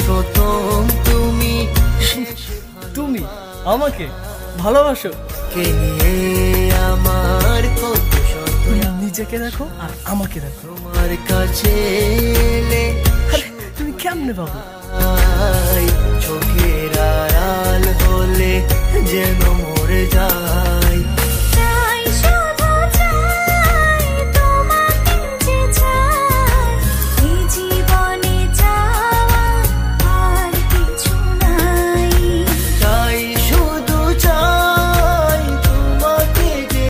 প্রথম তুমি তুমি আমাকে ভালোবাসো? কে নিয়ে আমার কত শত নিজেকে দেখো আর আমাকে দেখো। তোমার কাছে এলে আরে তুমি কেমনে পাবো? চোখের আড়াল হলে যেন মরে যায়।